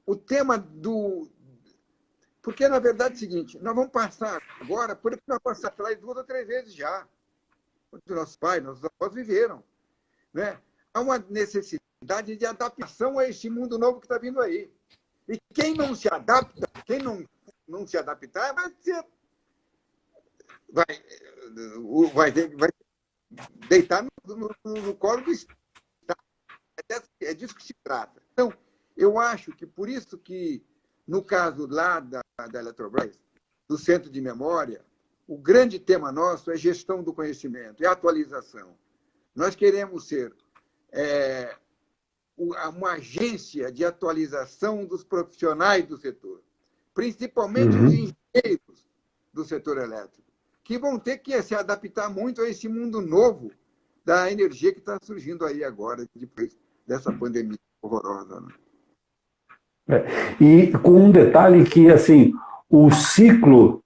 O tema do. Porque, na verdade, é o seguinte: nós vamos passar agora, por isso nós passamos atrás 2 ou 3 vezes já. Os nossos pais, nossos avós viveram. Né? Há uma necessidade de adaptação a esse mundo novo que está vindo aí. E quem não se adapta, quem não se adaptar, vai deitar no colo do Estado. É disso que se trata. Então, eu acho que por isso que, no caso lá da Eletrobras, do Centro de Memória, o grande tema nosso é gestão do conhecimento, é atualização. Nós queremos ser uma agência de atualização dos profissionais do setor, principalmente os engenheiros do setor elétrico, que vão ter que se adaptar muito a esse mundo novo da energia que está surgindo aí agora, depois dessa pandemia horrorosa. Né? E com um detalhe que, assim, o ciclo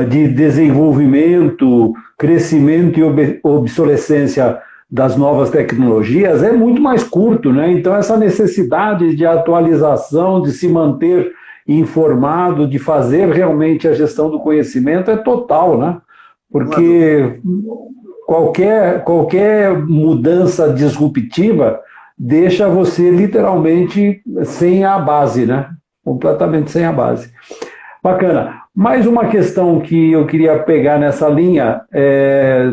de desenvolvimento, crescimento e obsolescência das novas tecnologias é muito mais curto, né? Então, essa necessidade de atualização, de se manter informado, de fazer realmente a gestão do conhecimento é total, né? Porque qualquer mudança disruptiva deixa você literalmente sem a base, né? Completamente sem a base. Bacana. Mais uma questão que eu queria pegar nessa linha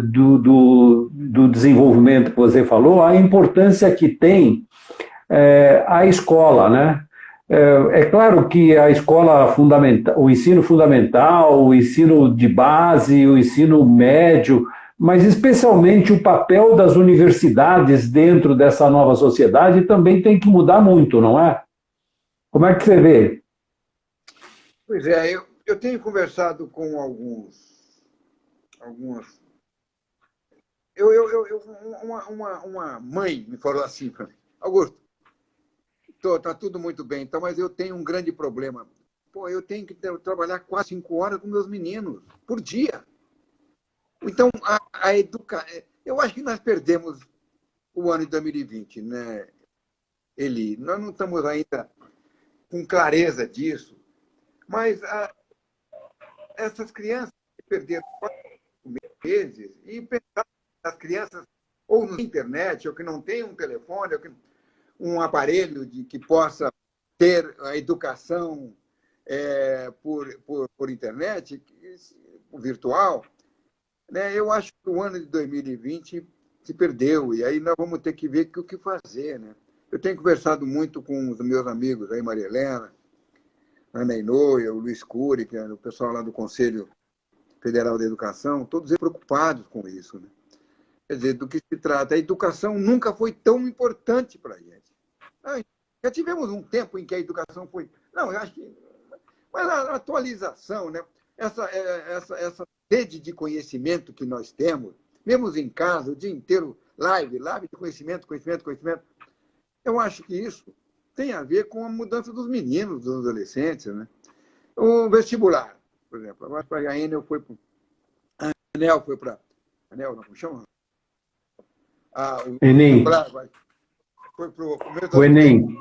do desenvolvimento que você falou, a importância que tem a escola, né? É claro que a escola fundamental, o ensino fundamental, o ensino de base, o ensino médio, mas especialmente o papel das universidades dentro dessa nova sociedade também tem que mudar muito, não é? Como é que você vê? Pois é, eu tenho conversado com algumas. Uma mãe me falou assim para mim: Augusto, está tudo muito bem, então, mas eu tenho um grande problema. Pô, eu tenho que trabalhar 4, 5 horas com meus meninos por dia. Então, eu acho que nós perdemos o ano de 2020, né, Eli? Nós não estamos ainda com clareza disso, mas essas crianças que perderam 4 meses e pensar nas crianças ou na internet, ou que não tem um telefone, ou que um aparelho que possa ter a educação por internet, virtual, né? Eu acho que o ano de 2020 se perdeu, e aí nós vamos ter que ver o que fazer. Né? Eu tenho conversado muito com os meus amigos, aí, Maria Helena, Ana Inoue, o Luiz Cury, que é o pessoal lá do Conselho Federal da Educação, todos eles preocupados com isso. Né? Quer dizer, do que se trata? A educação nunca foi tão importante para a gente. Já tivemos um tempo em que a educação foi... Não, eu acho que... Mas a atualização, né? Essa sede de conhecimento que nós temos, mesmo em casa, o dia inteiro, live de conhecimento. Eu acho que isso tem a ver com a mudança dos meninos, dos adolescentes. Né? O vestibular, por exemplo. Agora a Enel foi para... A Anel foi para... Anel, não, como chama? Enem. Foi para o Enem.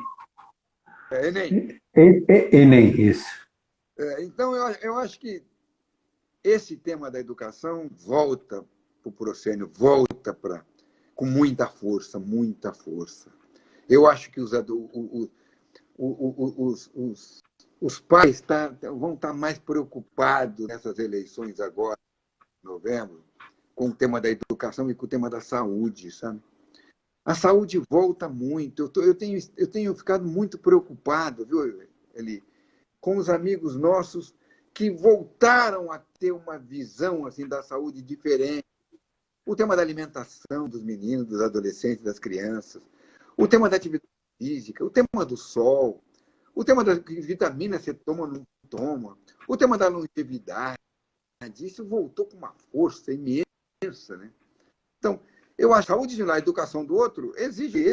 Enem. Enem, isso. Então, eu acho que esse tema da educação volta para o Procênio, volta com muita força, muita força. Eu acho que os pais vão estar mais preocupados nessas eleições agora, em novembro, com o tema da educação e com o tema da saúde, sabe? A saúde volta muito. Eu tenho ficado muito preocupado, viu, Eli, com os amigos nossos que voltaram a ter uma visão assim da saúde diferente. O tema da alimentação dos meninos, dos adolescentes, das crianças, o tema da atividade física, o tema do sol, o tema das vitaminas você toma ou não toma, o tema da longevidade, isso voltou com uma força imensa, né? Então, eu acho que a saúde de um lado, a educação do outro, exige.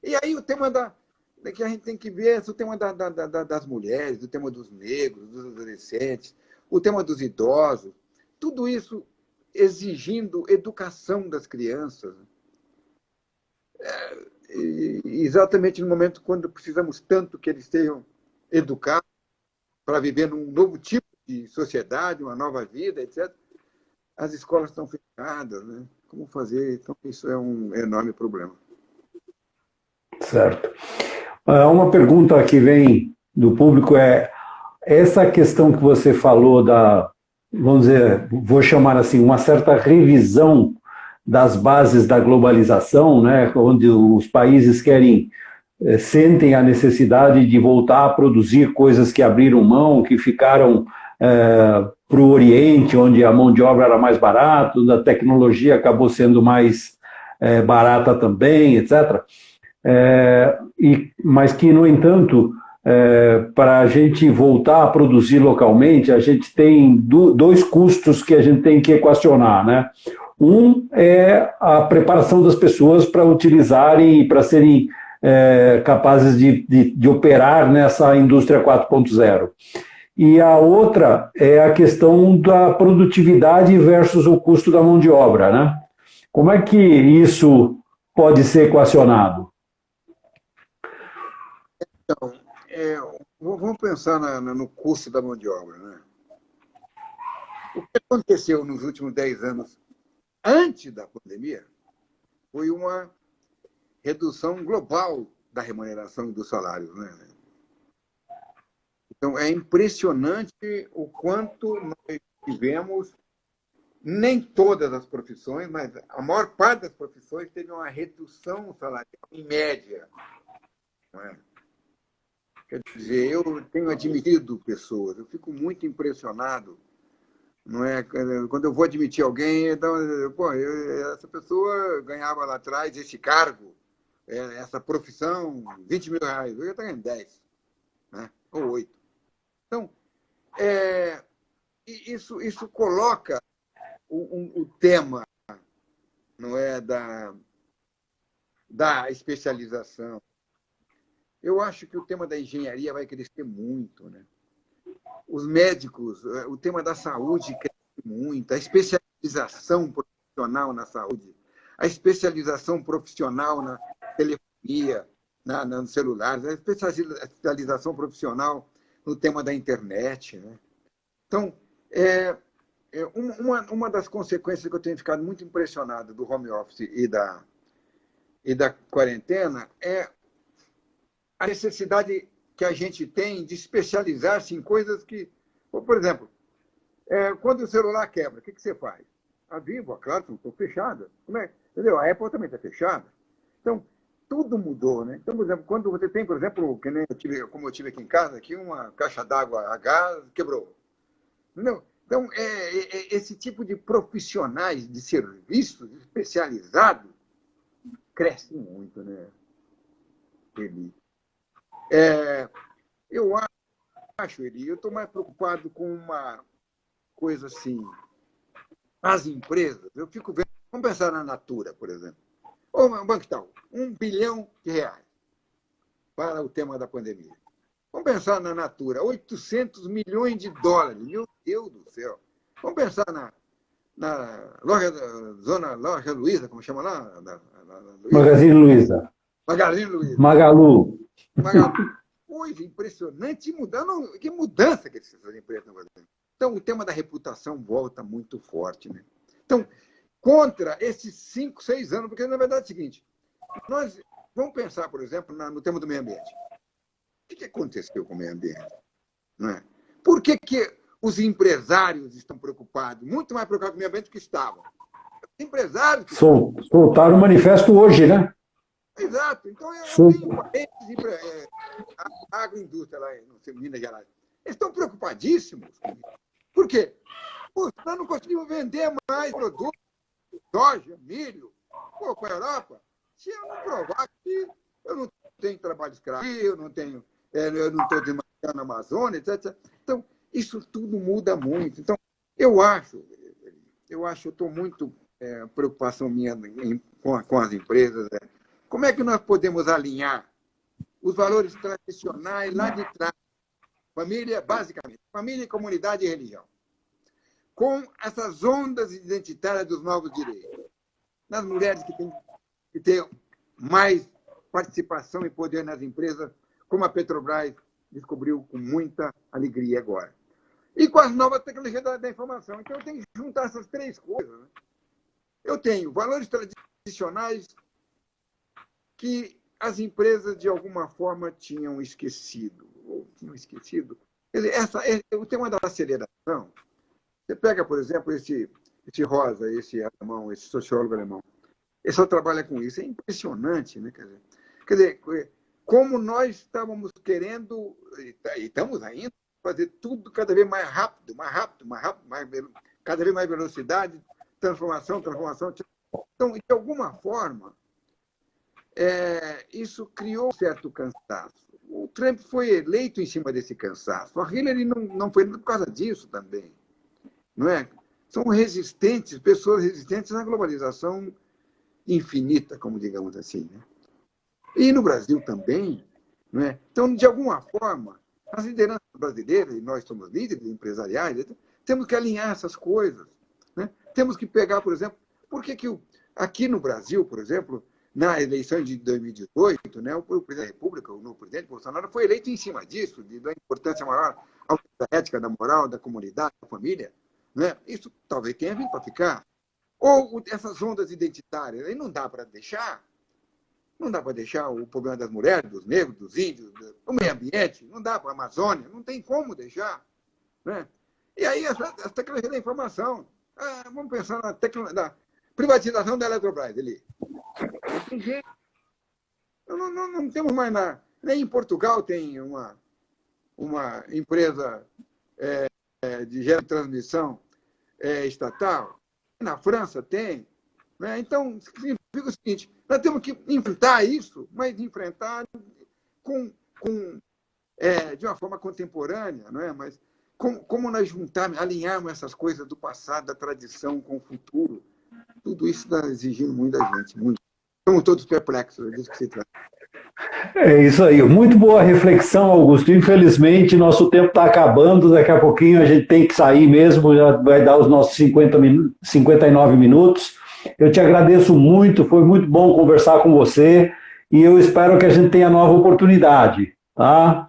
E aí o tema que a gente tem que ver é o tema das mulheres, o tema dos negros, dos adolescentes, o tema dos idosos, tudo isso exigindo educação das crianças. Exatamente no momento quando precisamos tanto que eles sejam educados para viver num novo tipo de sociedade, uma nova vida, etc. As escolas estão fechadas, né? Como fazer? Então, isso é um enorme problema. Certo. Uma pergunta que vem do público é essa questão que você falou vamos dizer, vou chamar assim, uma certa revisão das bases da globalização, né, onde os países sentem a necessidade de voltar a produzir coisas que abriram mão, que ficaram para o Oriente, onde a mão de obra era mais barata, a tecnologia acabou sendo mais barata também, etc. Mas que, no entanto, para a gente voltar a produzir localmente, a gente tem dois custos que a gente tem que equacionar, né? Um é a preparação das pessoas para utilizarem e para serem capazes de operar nessa indústria 4.0. E a outra é a questão da produtividade versus o custo da mão de obra, né? Como é que isso pode ser equacionado? Então, vamos pensar no custo da mão de obra, né? O que aconteceu nos últimos 10 anos, antes da pandemia, foi uma redução global da remuneração e dos salários, né? Então, é impressionante o quanto nós tivemos, nem todas as profissões, mas a maior parte das profissões teve uma redução salarial em média. Não é? Quer dizer, eu tenho admitido pessoas, eu fico muito impressionado, não é? Quando eu vou admitir alguém, então, essa pessoa ganhava lá atrás esse cargo, essa profissão, 20 mil reais, eu estou ganhando 10, né? Ou 8. Então, isso coloca o tema, não é, da especialização. Eu acho que o tema da engenharia vai crescer muito, né? Os médicos, o tema da saúde cresce muito, a especialização profissional na saúde, a especialização profissional na telefonia, nos celulares, a especialização profissional no tema da internet, né? Então, uma das consequências que eu tenho ficado muito impressionado do home office e da quarentena é a necessidade que a gente tem de especializar-se em coisas que... Por exemplo, quando o celular quebra, o que você faz? A Vivo, claro, estou fechada. Entendeu? A Apple também está fechada. Então, tudo mudou, né? Então, por exemplo, quando você tem, por exemplo, que nem como eu tive aqui em casa, aqui uma caixa d'água a gás quebrou. Entendeu? Então, esse tipo de profissionais de serviços especializados cresce muito, né? Eu acho, Eli, eu estou mais preocupado com uma coisa assim. As empresas, eu fico vendo, vamos pensar na Natura, por exemplo. Ou um banco tal, R$1 bilhão para o tema da pandemia. Vamos pensar na Natura, 800 milhões de dólares, meu Deus do céu. Vamos pensar na loja Luiza, como chama lá? Magazine Luiza. Magazine Luiza. Magalu. Coisa impressionante, que mudança que essas empresas estão fazendo. Então, o tema da reputação volta muito forte, né? Então, contra esses 5, 6 anos, porque, na verdade, é o seguinte, nós vamos pensar, por exemplo, no tema do meio ambiente. O que aconteceu com o meio ambiente? Não é? Por que os empresários estão preocupados, muito mais preocupados com o meio ambiente do que estavam? empresários. Soltaram o manifesto hoje, né? Exato. Então, eu tenho parentes de agroindústria lá em Minas Gerais. Eles estão preocupadíssimos. Por quê? Pô, nós não conseguimos vender mais produtos, soja, milho, para a Europa, se eu não provar que eu não tenho trabalho escravo, eu não estou desmatando a Amazônia, etc. Então, isso tudo muda muito. Então, eu estou muito preocupação minha com as empresas. Como é que nós podemos alinhar os valores tradicionais lá de trás, família, basicamente, família, comunidade e religião, com essas ondas identitárias dos novos direitos, nas mulheres que têm que ter mais participação e poder nas empresas, como a Petrobras descobriu com muita alegria agora. E com as novas tecnologias da informação. Então, eu tenho que juntar essas três coisas. Né? Eu tenho valores tradicionais que as empresas, de alguma forma, tinham esquecido. Ou tinham esquecido. Quer dizer, o tema da aceleração. Você pega, por exemplo, esse Rosa, esse alemão, esse sociólogo alemão. Ele só trabalha com isso. É impressionante, né? Quer dizer, como nós estávamos querendo, e estamos ainda, fazer tudo cada vez mais rápido, cada vez mais velocidade, transformação. Então, de alguma forma, isso criou um certo cansaço. O Trump foi eleito em cima desse cansaço. A Hillary não foi por causa disso também. Não é? São resistentes, pessoas resistentes à globalização infinita, como digamos assim. Né? E no Brasil também. Não é? Então, de alguma forma, as lideranças brasileiras, e nós somos líderes empresariais, temos que alinhar essas coisas. Né? Temos que pegar, por exemplo, por que aqui no Brasil, por exemplo, na eleição de 2018, né, o presidente da República, o novo presidente Bolsonaro, foi eleito em cima disso, da importância maior da ética, da moral, da comunidade, da família. Né? Isso talvez tenha vindo para ficar. Ou essas ondas identitárias, aí não dá para deixar. Não dá para deixar o problema das mulheres, dos negros, dos índios, do meio ambiente, não dá para a Amazônia, não tem como deixar. Né? E aí, essa tecnologia da informação. Vamos pensar na privatização da Eletrobras ali. Não tem jeito. Não temos mais nada. Nem em Portugal tem uma empresa de transmissão estatal. Na França tem. Né? Então, significa o seguinte, nós temos que enfrentar isso, mas enfrentar de uma forma contemporânea, não é? Mas como nós alinharmos essas coisas do passado, da tradição com o futuro, tudo isso está exigindo muito da gente. Muito. Estamos todos perplexos, é disso que se trata. É isso aí. Muito boa reflexão, Augusto. Infelizmente, nosso tempo está acabando. Daqui a pouquinho a gente tem que sair mesmo. Já vai dar os nossos 59 minutos. Eu te agradeço muito. Foi muito bom conversar com você. E eu espero que a gente tenha nova oportunidade. Tá?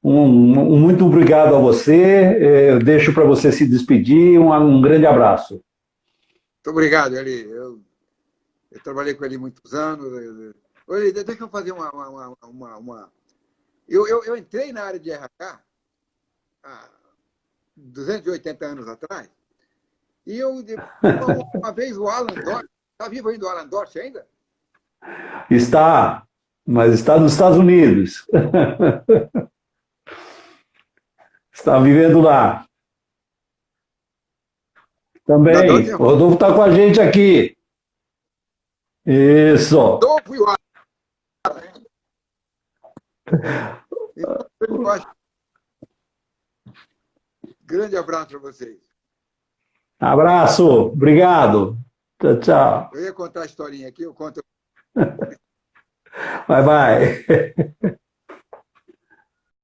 Muito obrigado a você. Eu deixo para você se despedir. Um grande abraço. Muito obrigado, Eli. Eu trabalhei com ele muitos anos. Olha, deixa eu fazer uma... Eu entrei na área de RH há 280 anos atrás, e uma vez o Alan Dort, está vivo ainda o Alan Dort ainda? Está, mas está nos Estados Unidos. Está vivendo lá. Também, o Rodolfo está com a gente aqui. Isso. Rodolfo e o Alan. Grande abraço para vocês. Abraço, obrigado. Tchau, tchau. Eu ia contar a historinha aqui, eu conto. Vai.